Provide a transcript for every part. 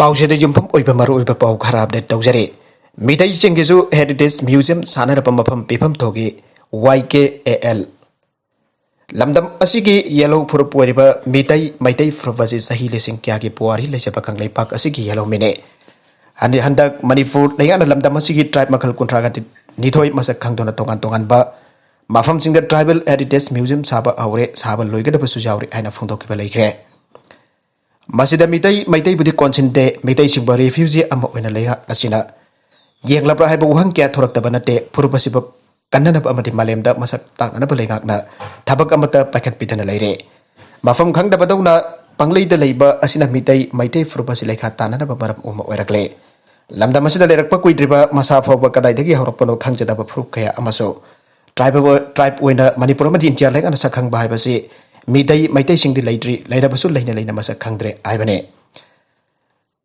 पाउसेद युमफम ओइबा मरु ओइबा पाउ खरा अपडेट तौजरे मिtai चिंगिसु हेरिटेज म्यूजियम सानरप मफम पिफम थोगी YKAL लमदम असिगी येलो फुरुप ओरिबा मिtai फुरुबसि सही लेसिंग क्यागी पुवारी लेसेबा कंगलै पाक असिगी येलो मिने हंदि हंदक मणिपुर लेगाना लमदम असिगी ट्राइब मखल कुंट्रागा निथोय मसक खंगदोना तोगान तोगान बा मफम सिंग ट्राइबल हेरिटेज म्यूजियम साबा औरे साबा लोइगदबसु जावरे आइना फोंदोकिबा लेख्रे मसिदा मिtai बुदी कोनसिनते मिtai सिंबा रेफ्यूजी अमा ओइना लेगा असिना येंगलाब्रा हाइबा वहंग क्या थोरक्तबा नते फुरुबसिब कन्ननब अमदि मालेमदा मसक तांगनब लेगाकना थबक अमता पाखत पिदना लेरे मफम खंगदबदौना पंगलैदा लेबा असिना मिtai फुरुबसि लेखा ताननब मरम उमा ओइरकले लमदा मसिदा लेरकपा कुइद्रिबा मसा फौबा कदाइदगी हौरकपनो खंगजदबा फुरुब कया अमसो ट्राइब ओइना मणिपुर अमदि इंडिया लेगाना सखंगबा हाइबसि मिtai सिंगदि लेद्रि लेरबसु लेना लेना मसक खंगद्रे आइबने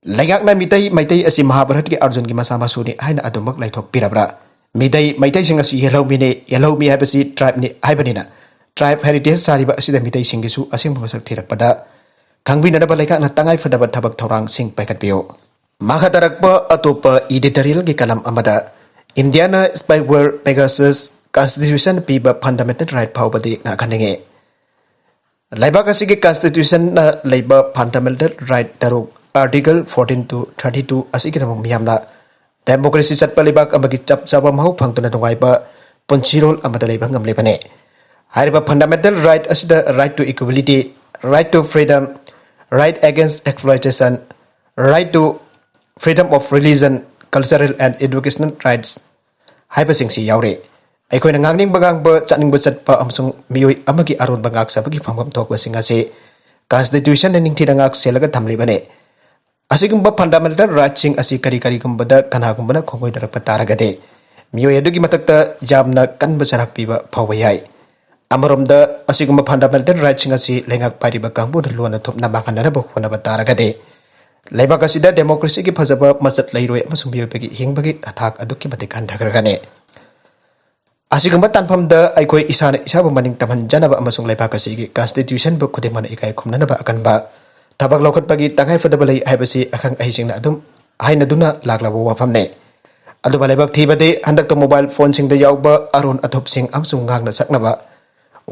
लेगाकना मिtai असि महाभारत के अर्जुन की मसा मसुनी हाइना अदुमक लाइथोक पिरबरा मिtai सिंग असि येलो मी हाइबसि ट्राइब नि हाइबनिना ट्राइब हेरिटेज सारिबा असिदा मिtai सिंगिसु असिंग मसक थिरकपदा खंगबिननबा लेगाकना तंगाइ फदबा थबक थौरांग सिंग पाइखतपियो माखतरकपा अतोपा एडिटोरियल के कलम अमदा इंडियाना स्पाइवेयर पेगासस कॉन्स्टिट्यूशन पीबा फंडामेंटल राइट फाउबदि नाखनगे लाइबाक असिगे कॉन्स्टिट्यूशन ना लाइबा फंडामेंटल राइट तरुक आर्टिकल 14 to 32 असिगे तमो मियामना डेमोक्रेसी चटपा लाइबाक अमगी चप चाबा महौ फंगतुना दंगाइबा पुंचिरोल अमदा लाइबा ngam हारिबा फंडामेंटल राइट असिदा right to equality right to freedom right against exploitation right to freedom of religion cultural and educational rights हाइबसिंगसि यावरे अखोइना ngang चनिंगबा चटपा अमसुंग मियोय अमगी अरोन बंगाक सबगी फंगम थोकबसिंग असे कॉन्स्टिट्यूशन ने निंगथि रंगाक सेलगा थमलिबने असिगुंबा फंडामेंटल राइट्स सिंग असि करी गुंबदा कनागुंबना खोंगोइदरप तारगदे मियोय अदुगी मतकता जामना कनबा चरक पीबा फावबा याय अमरोमदा असिगुंबा फंडामेंटल राइट्स सिंग असि लेंगाक पारिबा कांगबुन लोना थुपना माखनरब होनबा तारगदे लेबाक असिदा डेमोक्रेसी की फजबा मचत लैरोय अमसुंग मियोयबगी हिंगबगी अथाक अदुकी मते कांथगरगने असिगुंबा तानफमदा अखोय इसाना इसाबु मनिंग तमहनजनबा अमसुंग लेबाक असिगी कॉन्स्टिट्यूशन बु खुदेमन इकाय खुमननबा अकनबा थबक लौखटपगी तंगाइ फदबा लै हाइबसि अखंग अहिसिंगना अदुम हाइनदुना लागलाबो वाफमने अदुबा लेबाक थीबदे हंदक मोबाइल फोन सिंगदा यावबा अरोन अथोपसिंग अमसुंग गांगना सकनबा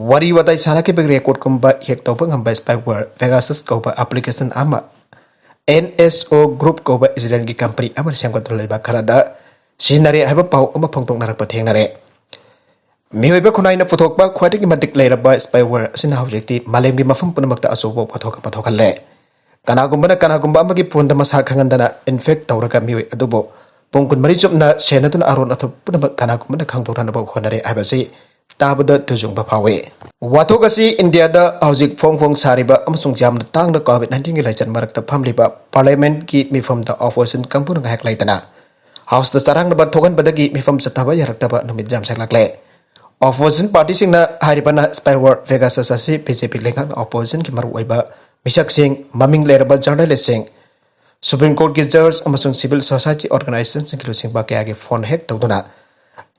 वरी वदाई सानाके बग रेकॉर्ड कुंबा हेक तौबा ngamba स्पाइवेयर पेगासस कौबा एप्लीकेशन अमा NSO ग्रुप कौबा इजराइल की कंपनी अमर सेमगत लेबा खरादा सिनरे हाइबा पाउ अमा फंगतोंगनारप थेंगनरे मिहोइबा खुनाइना पुथोकबा ख्वाइदगी मतिक लेरबा स्पाइवेयर असिना हौजेक्ति मालेमगी मफम पुनमक्ता अचौबा पथोखले कनागुंबा अमगी फोन मसा खंगंदना इन्फेक्ट तौरगा मिहोइ अदुबो पुंग कुनमरि चुपना सेनतुना अरोन अथु पुनम कनागुंबना खंगदोरनबा होनरे हाइबसि ताबदा तुजुंगबा फावे वाथोगसि इंडियादा हौजिक फोंग सारिबा अमसुंग जामना तांगना कोविड-19 की लाइचन मरकता फमलिबा पार्लियामेंट की मिफमदा ऑपोजिशन कंपुन गायक लाइतना हाउस द चरांगनबा थोगनबदगी मिफम चथाबा यारक्तबा नुमित जाम सकलकले ऑपोजिशन पार्टी सिंगना हारिबना स्पाइवेयर पेगासस असि बीजेपी लेंगान ऑपोजिशन की मरुओइबा मिसक सिंग ममिंग लेरबा जर्नलिस्ट सिंग सुप्रीम कोर्ट की जज अमसुंग सिविल सोसाइटी ऑर्गेनाइजेशन सिंग लुसिंगबा कयागे फोन हेक तौदुना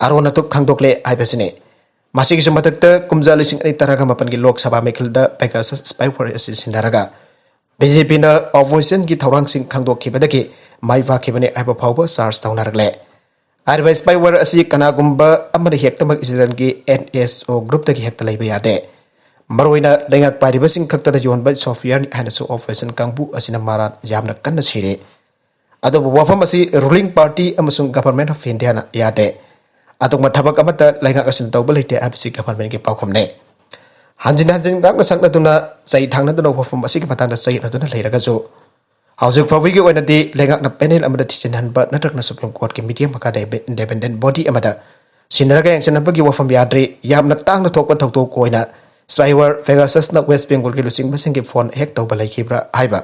अरोन अतुप खंगदोकले हाइबसिने मासिगिसु मतकता कुमजा लिसिंग अनि तरगा मपन की लोकसभा मेखिलदा पेगासस स्पाइवेयर असि सिनरगा बीजेपी ना ऑपोजिशन की थौरांग सिंग खंगदोखिबदगी माइफा खिबने आइबा फावबा चार्ज तौनारगले आरबा स्पाइवेयर असि कनागुंबा अमर हेक्तमक इजराइल की NSO ग्रुप तकी हेक्ता लैबा यादे मरोइना लेंगाक पारिबसिंग खक्तदा योनबा सॉफ्टवेयर हानसु ऑपरेशन कांगबु असिना मारा यामना कन्न सिरे अदो वफम असि रूलिंग पार्टी अमसुंग गवर्नमेंट ऑफ इंडिया ना यादे अतुंग थबक अमता लेंगाक असिन तौबा लेते आबसि गवर्नमेंट के पाखमने हंजिन गांगना संगनदुना चै थांगनदुना वफम असि की मतंगदा चै नदुना लेरगाजो हाउसिंग फाउगी ओइनदी लेंगाकना पैनल अमदा थिचिनहनबा नत्रकना सुप्रीम कोर्ट के मीडियम मकादा इंडिपेंडेंट बॉडी अमदा सिनरगा यंगचनबगी वफम याद्रे यामना तांगना थोकबा थौतो कोइना स्पाइवेयर पेगाससना वेस्ट बेंगल के लुसिंग बसिंग फोन हेक तौबा लैखिब्रा हाइबा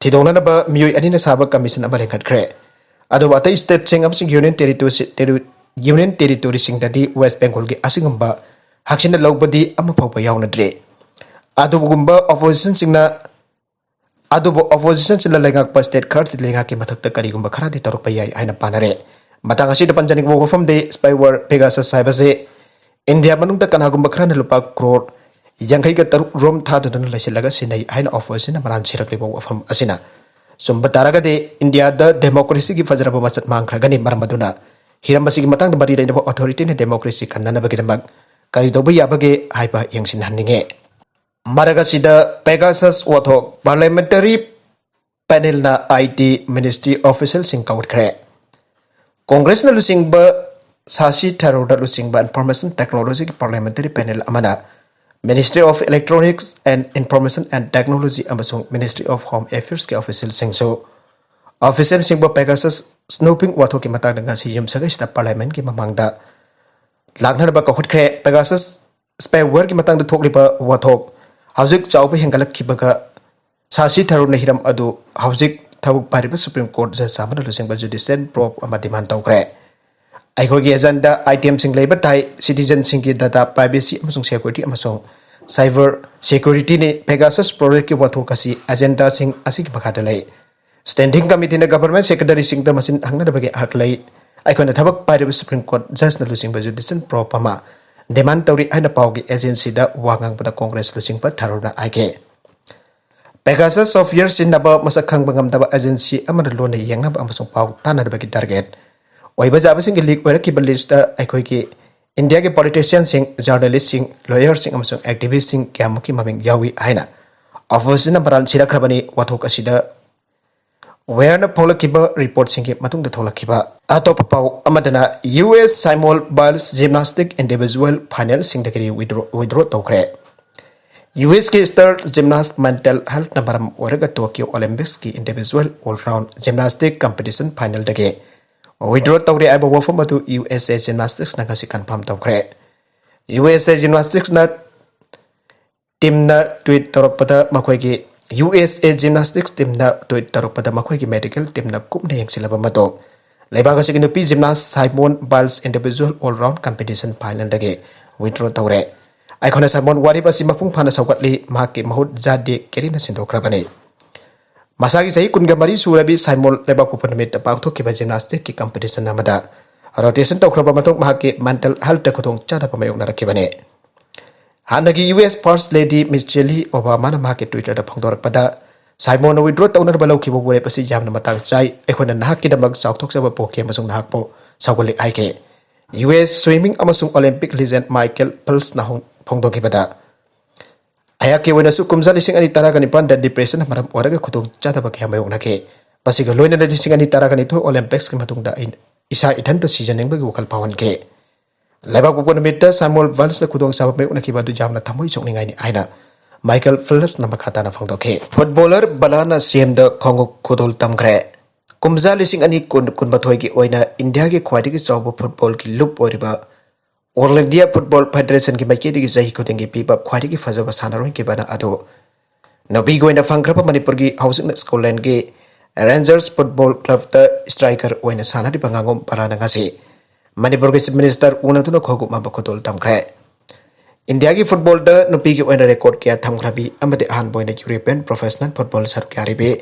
थिदोंननबा मियोय अनिना साबा कमीशन अमा लेंखटख्रे अदोबा अतै स्टेट सिंग अमसिंग यूनियन टेरिटोरी सिंगददी वेस्ट बेंगल के असिंगंबा हक्सिना लौबदी अमा फावबा यावनद्रे अदोबुगुंबा ऑपोजिशन सिंगना अदुबो ऑपोजिशन सिला लेंगाक स्टेट खरति लेंगाक की मथक्ता करिगुंबा खरादि तरुपा याय हाइना पानरे मतंग असिदा पंजनिक वफम दे स्पाइवेयर पेगासस साइबसे इंडिया मनुंगदा कनागुंबा खराना लुपा करोड़ यांखैगा तरुक रोम थादुदुना लैसिलगा सिनै हाइना ऑपोजिशन मरान सिरकलिबो वफम असिना sumba taragade India da democracy ki fajraba masat mangkragani maramaduna hiram basi matang da bari da authority ne democracy kanana bagi damak kari dobu yabage haiba yangsin hanninge maraga sida Pegasus wathok parliamentary panel na IT ministry official sing kawtkre congress na lusing ba Chahi Taroda lusing ba information technology parliamentary panel amana Ministry of Electronics and Information and Technology amasung Ministry of Home Affairs ke official singso official singba Pegasus snooping wathok ki matang nga si yum saga sta parliament ki mamangda lagna ba ka khotkre Pegasus spyware ki matang da thokliba wathok hauzik chawba hengalak kibaga Chahi Taroda hiram adu hauzik thabuk pariba Supreme Court ja samana lusing ba judicial probe ama demand tawkre aikogi agenda item sing labor tai citizen sing ki data privacy amasung security amasung cyber security ne Pegasus project ki watho kasi agenda sing asik bakha dalai standing committee na government secretary sing da masin hangna bage hak lai aikona thabak pariba Supreme Court judge na lusing ba judicial propama demand tawri aina pawgi agency da wangang pada congress lusing pa tharuna aike Pegasus software sin naba masakhang bangam daba agency amana lona yengna ba amasung paw tana bagi target Waiba Jabasing leak where keep a list Aikoki India politicians sing, journalists sing, lawyers sing, activists sing, Kamuki Maming Yawi Aina. Office in a Baran Sira Krabani, Watoka Sida where the Polakiba report singing Matung the Tolakiba. Atop Pau Amadana, US Simul Biles Gymnastic Individual Panel Sing Degree withdraw Tokre. US Star Gymnast Mental Health Nabaram Oraga Tokyo Olympics Individual All Round Gymnastic Competition Panel Dege. Withdraw tawri aiba wafam atu USA Gymnastics na kasi confirm tawkre USA Gymnastics na team na tweet tarokpada makhoi gi USA Gymnastics team na tweet tarokpada makhoi gi medical team na kupna yengsilaba mato leibaga sig nupi gymnast Simon Biles individual all round competition final dage withdraw tawre aikona Simon wariba simapung phana sawgatli mahaki mahut jade kerina sindokrabani Masagi sahi kunga mari surabi Simon leba kupanamit pangtho ki gymnastic ki competition namada rotation tawkraba matok mahaki mental health khotong chada pamayong narakibane Hannagi US First Lady Miss Jelly Obama na mahaki Twitter da phangdorak pada Simon withdraw tawnar balaw ki bobure pasi yamna matang chai ekhona nahak ki damag chawthok saba poke masung nahak po sawgoli aike US swimming amasung Olympic legend Michael Phelps na phangdoki pada Ayake wena su kumza lising ani tara kani pan da depression maram oraga khutung chada ba kya mayong nake basiga loina da lising ani tara kani to Olympics ki matung da isa ithan ta seasoning ba wokal pawan ke leba ko pon meta Samuel Valls na khutung sabab mayong naki ba du jamna thamoi chokningai ni aina Michael Phelps na makhata na phangdoke footballer balana CM da khonguk khudol tamgre kumza lising ani kun bathoi ki oina India ki khwadi ki chawbo football ki loop oriba All India Football Federation ki maiki digi jahi ko tengi pipa khwadi ki fajaba sanaroi ki bana ado Nobi goina fangrapa Manipur ki housing Scotland ki Rangers Football Club the striker oina sanari bangangom parana ngasi Manipur ki Chief Minister unatuna khogu mamba khotol tamkre India ki football da nobi ki oina record kya thamgrabi amade han boina European Professional Football Sar kyaribe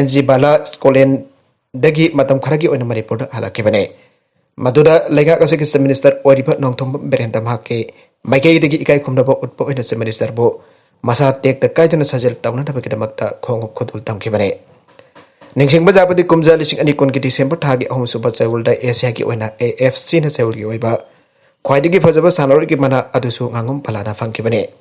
NG Bala Scotland dagi matam kharagi oina Manipur da halaki bane Maduda lega kasi ki minister oriba nongthom berenda mahake maike digi ikai khumnaba utpo ina minister bo masa tek ta kaijana sajel tawna da baki damakta khong khotul tamki bane ningsing bajapadi kumja lising ani kun ki December thagi ahum suba chawul da Asia ki oina AFC na chawul ki oiba khwaidigi fajaba sanori ki mana adusu ngangum palana fangki bane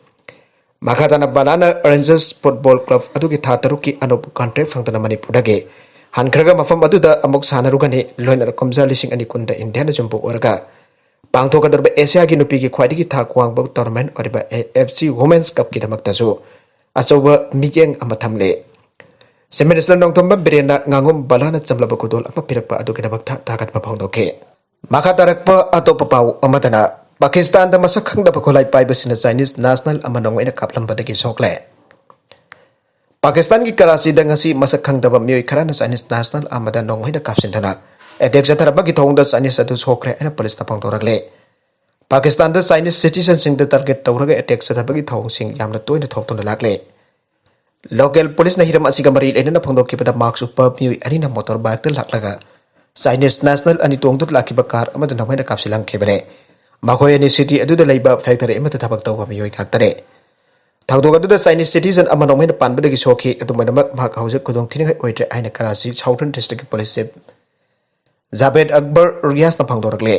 makhatana banana Rangers Football Club adu ki thataru ki anup contract fangtana Manipur dage Hankraga mafam aduda amok sanarugani loina komja lising ani kunda India na jumpu oraga pangtho kadarba Asia gi nupi gi khwaidi gi thak wangba tournament oriba AFC Women's Cup ki damak tasu achoba miyeng amathamle Minister nongthomba berena ngangum balana chamlaba kudol ama pirakpa adu ki damak thakat pa phangdoke makha tarakpa atopa pau amatana Pakistan da masak khangda pakholai paibasina Chinese national amanong ina kaplamba dagi sokle Pakistan ki Karachi da ngasi masak khangdaba mioi kharana Chinese national amada nonghoi da kapsindana attack jathara gi thongda Chinese adu sokre ana police na pangdorakle Pakistan da Chinese citizens sing da target tawraga attack jathara gi thong sing yamna toina thoktona lakle local police na hiram asiga mari ena phangdok ki pada marks upa mioi ani na motorbike ta laklaga Chinese national ani tongdut lakiba car amada nonghoi da kapsilang khebare makhoi ani city adu da leiba factory amata thabak tawba mioi ngaktare थौदोक अदुदा Chinese citizen अमा नोंमेन पानबदगी सोखी अदुमनमक महाक हौजक खुदोंग थिनिंग ओइद्रे आइना Karachi southern district police chief Javed Akbar Riaz न फंगदोरकले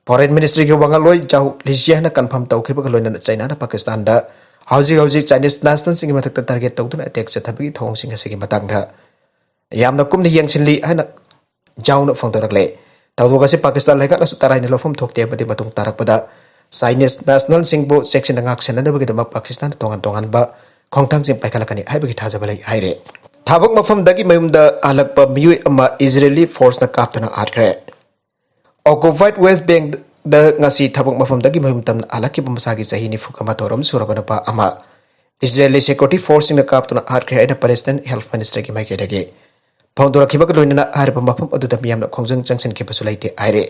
फॉरेन मिनिस्ट्री की वंगलोय जाउ लिजिया न कंफर्म तौखिबग लोइना चाइना न पाकिस्तान दा हौजी चाइनीज नेशनल सिंग मथक टारगेट तौदुना अटैक चथबगी थोंग सिंग असिगी मतंगदा यामना कुमनि यंगसिनली हाना जाउन फंगदोरकले थौदोक असे पाकिस्तान लेगा नसु तराइना लोफम थोकते बदि मतुंग तारकपदा चाइनीज नेशनल सिंगबो section ngak senadabagi dama Pakistan tongan tongan ba khongthang sing paikalakani haibagi thajabalai haire thabak mafam dagi mayumda alakpa miyui ama Israeli force na kaptana atkre occupied West Bank da ngasi thabak mafam dagi mayum tam alaki bamasagi Chahi ni fukama toram surabana pa ama Israeli security force na kaptana atkre ina Palestine health minister ki maike dagi phondora khibak loinana harba mafam adu da miyamna khongjang changsen ki basulaite aire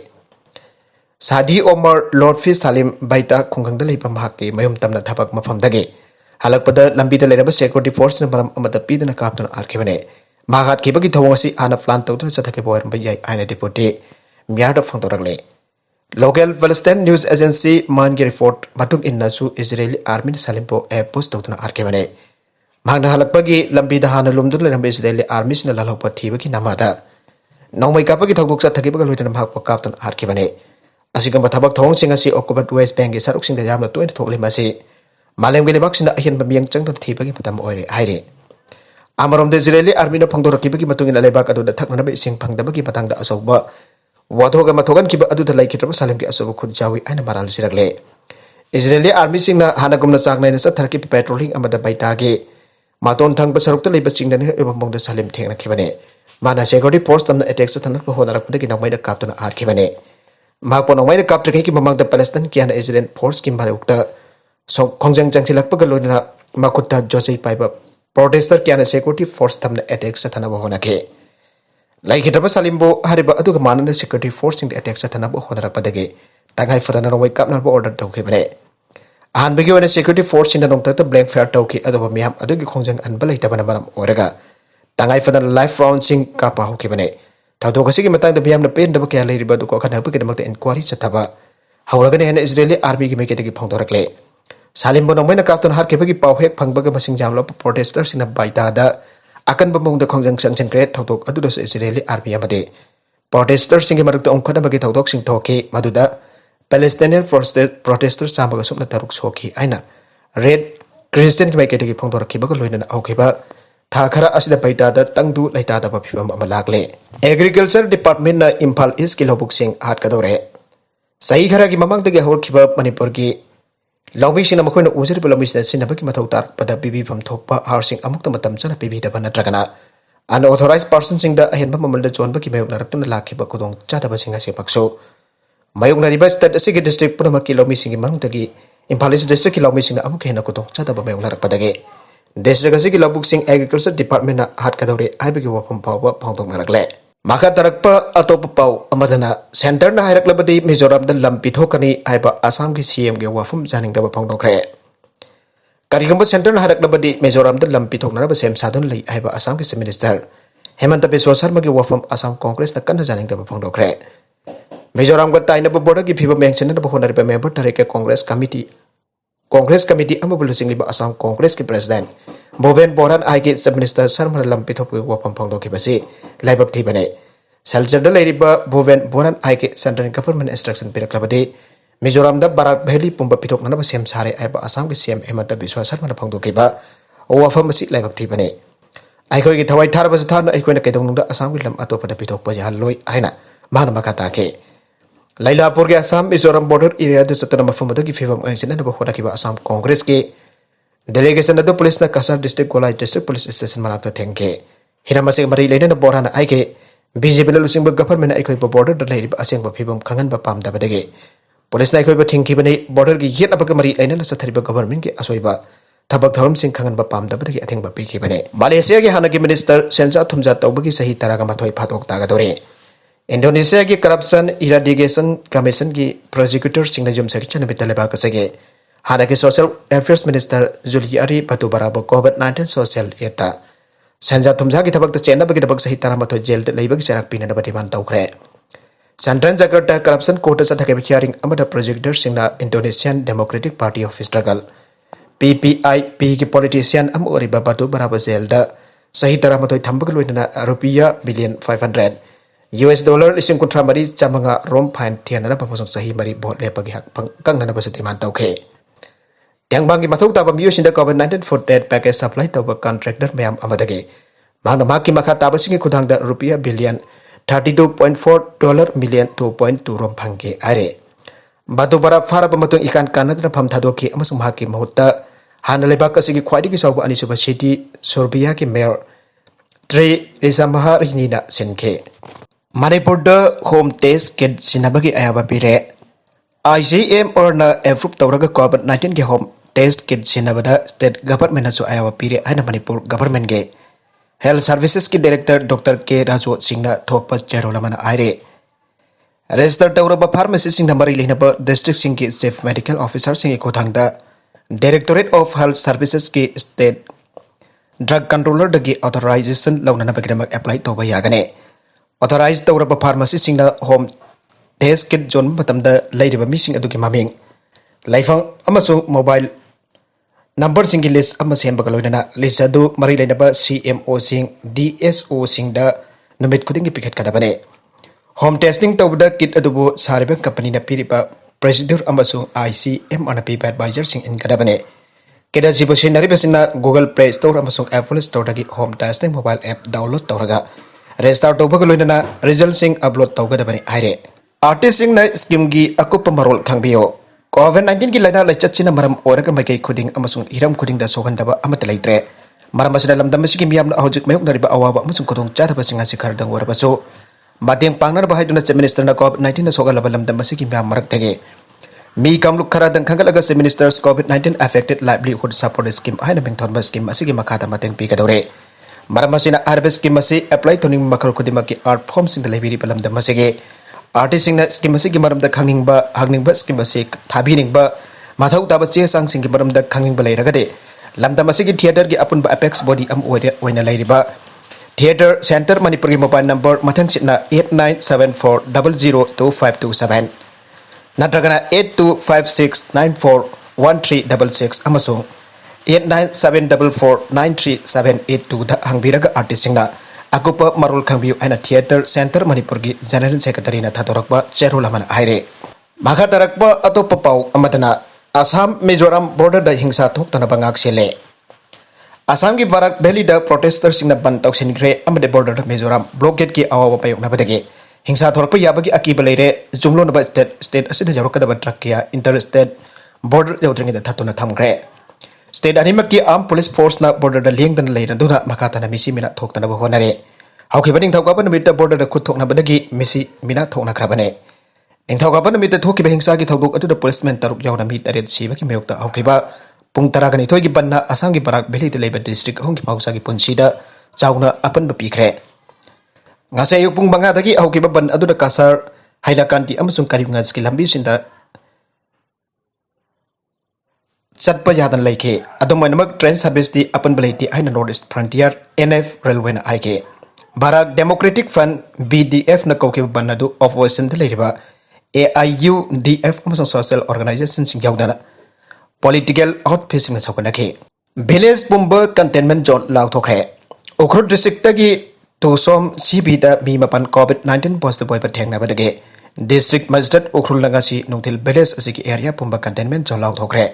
Sadi Omar Lord Fi Salim Baita Kungkang Dalai Pamhaki Mayum Tamna Tabak Mafam Dagi Halakpada Lambi the Leraba Security Force and Baram Amata Pidana Captain Arkivane Mahat Kibaki Tawasi Anna Flanto Satake Boy and Bayai Aina Deputy Miada Fontoragle Local Palestine News Agency Mangi report Matung in Nasu Israeli Army Salimpo Air Post Totana Arkivane Magna Halakpagi Lambi the Hana Lumdul and Israeli Armies in Lalopa Tibaki Namada No my Kapaki Tabuksa Takiba Lutan Hako Captain Arkivane Asigamba tabak thong sing asi occupied West Bank gi saruk sing da yamna 20 thokle masi malem gi lebak sina ahin bamiyang chang thon thibagi matam oire haire amarom de Israeli army na phangdor ki bagi matung ina lebak adu da thakna be sing phangda bagi matang da asoba wathoga mathogan ki ba adu da laikitra salem gi asoba khud jawi aina maral siragle Israeli army sing na hanagum na chak nai na sa tharki patrolling amada baita ge maton thang ba saruk ta leba ching da ne ebam bong da salem thengna khibane mana security force tamna attack sa thanak ba honarak pade gi namai da kaptuna ar khibane Magpon ang may nagkaptre kay mamang da Palestine kaya na Israel force kim barukta so kongjang jang silak pagalo na makutta Jose Paiba protester kaya na security force tam na attack sa tanabo hona ke like kita pa salimbo hariba adu kamana na security force sing attack sa tanabo hona rapadage tangay fatana na wake up na order daw ke bare ahan bigi na security force sing na nong tata blank fire daw ke adu ba miyam adu gi kongjang anbalay taban na oraga tangay fatana life round sing kapa ho ke bane Taudo kasi matang da biyam na pen da bakya lai riba du ko kana bukid magta inquiry chataba hawraga ne Israeli army gi meke gi phangdorakle salim bono moina kapton har ke bagi pau hek phangbaga masing jamlo protesters in baita da akan bamong da khongjang sanction create taudo adu da Israeli army amade protesters sing maruk da ongkhana bagi taudo sing thoke maduda Palestinian protesters samaga sumna taruk soki aina red Christian gi meke gi phangdorakki baga loina aukiba Thakara asida paita da tangdu laita da papibam amalakle Agriculture Department na Impal East kilobuk sing hat kadore Sahi khara gi mamang dagi hor khiba Manipur gi lawmi sing na makhoi na ujir pulami sina sinabaki mathau tar pada bibi pham thokpa housing amuk ta matam chana bibi da bana tragana unauthorized person sing da ahen mamal da chon baki mayuk narak tuna lakhiba kodong chata ba singa se pakso mayuk na riba state asigi district puna kilomi sing mang dagi Impal East district kilomi sing na amuk hena kodong chata ba mayuk narak padage District asigi labuk sing agriculture department na hat kadore aibagi wafam pawa phangdong narakle maka tarakpa atopa pau amadana center na hairak labadi Mizoram da lampi thokani aiba Assam gi CM ge wafam janing da phangdokre karigamba center na hairak labadi Mizoram da lampi thokna ba sem sadun lai aiba Assam gi minister Hemanta Biswa Sharma gi wafam Assam Congress na kanna janing da phangdokre Mizoram ga taina ba boda gi phiba mention na ba honari ba member tarike Congress Committee amabulu sing liba Assam Congress ki President Boben Boran Aike Sub Minister Sharma Lampi Thopu wapam phangdo ki basi laibak thi bane Saljar da lairiba Boben Boran Aike Central Government Instruction piraklabadi Mizoram da Barak Valley pumba pitok na ba sem sare aiba Assam ki CM Hemanta Biswa Sharma phangdo ki ba wafam basi laibak thi bane Aikoi ki thawai thar ba thar na aikoi na kedong da Assam ki lam atopa da pitok pa ya loi aina mana makata ke Lailapur ke Assam Mizoram border area de satana mafam da ki fivam action na ba khona ki ba Assam Congress ke delegation da police na Kasar district Kolai district police station manakta thengke hirama se mari leina na borana aike BJP la lusing ba government aikoi ba border da lairi ba aseng ba fivam khangan ba pam da ba dege police na aikoi ba thingki bane border gi yet abaga mari leina na sathari ba government ke asoi ba thabak tharum sing khangan ba pam da ba dege atheng ba piki bane Malaysia ke Hannagi Minister senja thumja tawbagi sahi taraga mathoi phatok tagadore Indonesia ki Corruption Eradication Commission ki prosecutor singna jum section bitaleba kasage Hannagi Social Affairs Minister Juliari Batubara ba COVID-19 social eta senja thumja ki thabak ta chena bagi tabak sahi tara mathoi jail de leibagi charak pina na batiman tawkhre Central Jakarta Corruption Court sa thake hearing amada prosecutor singna Indonesian Democratic Party of Struggle PPIP की politician am oriba batu baraba zelda sahi tara matoi thambak loinana rupiah billion 500 US dollar lising kuntra mari chamanga rom fine thiana pamasong sahi mari bot le pagi hak kang nana basati man tauke yang bangi mathau taba miyosinda COVID-19 food aid package supply taba contractor mayam amadage magna maki makha taba singi khudangda rupiah billion 32.4 million 2.2 rom phangke are batu bara fara pamatung ikan kanadra pham thadoki amasung haki mahutta hana lebak asigi khwadi ki sawba anisuba city sorbia ki mayor Tri Risamaha Rinina Senke Manipur da home test kit sinabagi ayaba pire ICM or na approve tawraga COVID-19 ke home test kit sinabada state government asu ayaba pire ana Manipur government ge health services ki director Dr. K Rajo Singna thokpa cherola mana aire register tawraba pharmacy sing number ilinaba district sing ki chief medical officer sing ko thangda directorate of health services ki state drug controller dagi authorization launana bagiramak apply toba yagane authorized tawraba pharmacy singna home test kit jon matamda leiriba mising adugi maming laifang amasung mobile number singi list ama semba kaloinana list adu mari leinaba CMO sing DSO sing da numit kudingi piket kadabane home testing tawda kit adubu sariba company na piripa procedure amasung ICM ana pipa advisor sing in kadabane Keda jibo sinari besina Google Play Store amasung Apple Store dagi home testing mobile app download tawraga register tawba loinana result sing upload tawga dabani aire artist sing na scheme gi akupa marol khangbiyo COVID-19 ki laina laichachina maram oraga maikei khuding amasung hiram khuding da sogandaba amata leitre maram asina lamdam sigi miyamna hojik mayuk nariba awaba amasung kodong chadaba singa sikhar dang warabaso mateng pangnar bahai duna minister na COVID-19 na sogalaba lamdam sigi miyam marak tege Mi kamluk khara dang khangalaga se ministers COVID-19 affected livelihood support scheme haina bingthonba scheme asigi makhata mateng pikadore maramasina harvest scheme asi apply toning makal khudimaki art form sing lebiri balam da masige artist sing scheme asigi maramda khangingba hagningba scheme asi thabiningba mathau taba che sang sing maramda khangingba leiragade lamda masigi theater gi apunba apex body am oina leiriba theater center manipur gi mobile number mathang sitna 8974002527 Natragana 8256941366 amasung 8974493782 da hangbiraga artist singna akupa marul khangbiu aina theater center manipur gi general secretary na thadorakba cherula mana aire makha tarakba atopa pau amadana Assam Mizoram border da hingsa thok tana bangak sele Assam gi Barak Valley da protesters singna ban tawsingre amade border da Mizoram blockade ki awawa payuk na badage Hingsa thorpa yabagi akiba leire jumlo na state asida jarokada batrakya interstate border yaudringi da thatuna thamgre state animaki armed police force na border da lengdan leina duna makata na misi mina thoktana honare hauki baning thawka numita border da khut thokna badagi misi mina thokna krabane ingthawka numita thoki ba hingsa gi thawdok atu da policeman taruk yawna mi taret siba ki meyukta hauki ba pung taragani thoi gi banna Assam gi Barak Valley de leba district hong gi mausa gi punsida chawna apan ba pikre Ngase yu pung banga dagi au kibaban adu da kasar hailakanti amasung karib ngas ki lambi sinda chatpa yadan laike adomainamak train service ti apan balaiti aina Northeast Frontier NF railway na aike Barak Democratic Front BDF na kau kibaban adu opposition daliba AIU DF amasung social organization sing yaudana political outfacing na sakanake village pumba containment zone law thokhe Ukhrut district tagi to som CB da mi mapan COVID-19 positive boy patheng na badage district magistrate Ukhrul langasi nungtil village asiki area pumba containment zone law thokre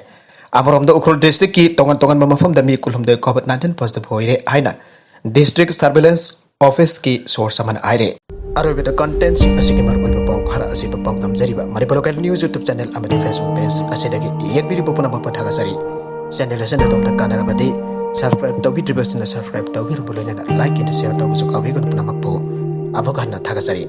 amarom da Ukhrul district ki tongan mamafam da mi kulhum da COVID-19 positive hoire haina district surveillance office ki source saman aire arobe da contents asiki maroi pau khara asi pau namjariba Manipur local news YouTube channel amadi Facebook page asidagi yegbiri popuna mapathaga sari channel lesson da domta kanarabadi subscribe to video subscribe to like and share to so kawi gun puna makpo avokan na thaga sari